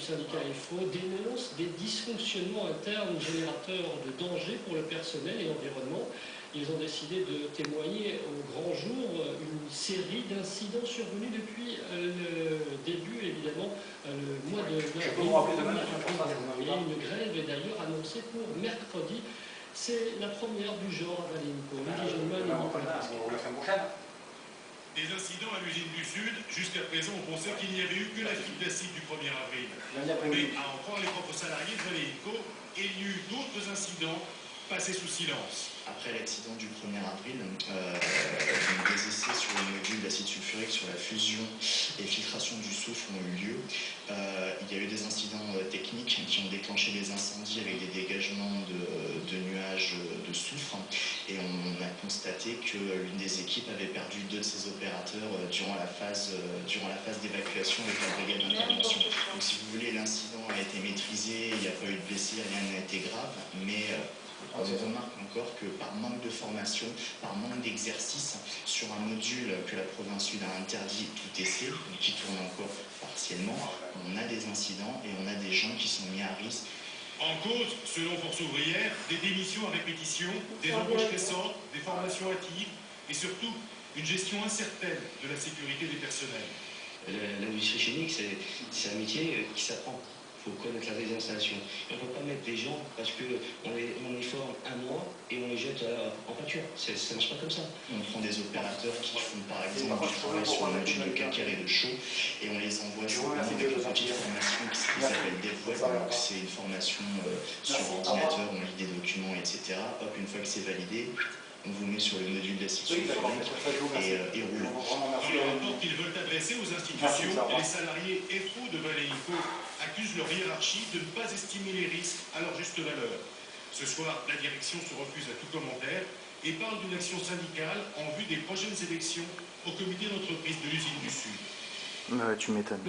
syndicat EFO dénonce des dysfonctionnements internes générateurs de danger pour le personnel et l'environnement. Ils ont décidé de témoigner au grand jour une série d'incidents survenus depuis le début, évidemment, le mois de avril. Une grève est d'ailleurs annoncée pour mercredi. C'est la première du genre à Valenco. Des incidents à l'usine du Sud, jusqu'à présent on pensait qu'il n'y avait eu que la fuite d'acide du 1er avril. Mais à en croire les propres salariés de Valenco, il y a eu d'autres incidents passés sous silence. Après l'accident du 1er avril, des essais sur le module d'acide sulfurique sur la fusion et filtration du soufre ont eu lieu. Il y a eu des incidents techniques qui ont déclenché des incendies avec des dégagements de nuages de soufre. Et on a constaté que l'une des équipes avait perdu 2 de ses opérateurs durant la phase d'évacuation avec la brigade d'intervention. Donc si vous voulez, l'incident a été maîtrisé, il n'y a pas eu de blessés, rien n'a été grave, mais on remarque encore que par manque de formation, par manque d'exercice, sur un module que la province sud a interdit tout essai, mais qui tourne encore partiellement, on a des incidents et on a des gens qui sont mis à risque. En cause, selon Force ouvrière, des démissions à répétition, des embauches récentes, des formations hâtives et surtout une gestion incertaine de la sécurité des personnels. L'industrie chimique, c'est un métier qui s'apprend. Il faut connaître la désinstallation. On ne peut pas mettre des gens parce qu'on les forme un mois et on les jette en pâture. Ça ne marche pas comme ça. On prend des opérateurs qui font par exemple du travail sur le module de calcaire et de chaux et on les envoie simplement avec une petite formation qui s'appelle DevWeb. Donc c'est une formation sur ordinateur, on lit des documents, etc. Hop, une fois que c'est validé, on vous met sur le module d'acide sulfurique et roule. Dans le rapport qu'ils veulent adresser aux institutions, les salariés EFO de Valenco accusent leur hiérarchie de ne pas estimer les risques à leur juste valeur. Ce soir, la direction se refuse à tout commentaire et parle d'une action syndicale en vue des prochaines élections au comité d'entreprise de l'usine du Sud. Tu m'étonnes.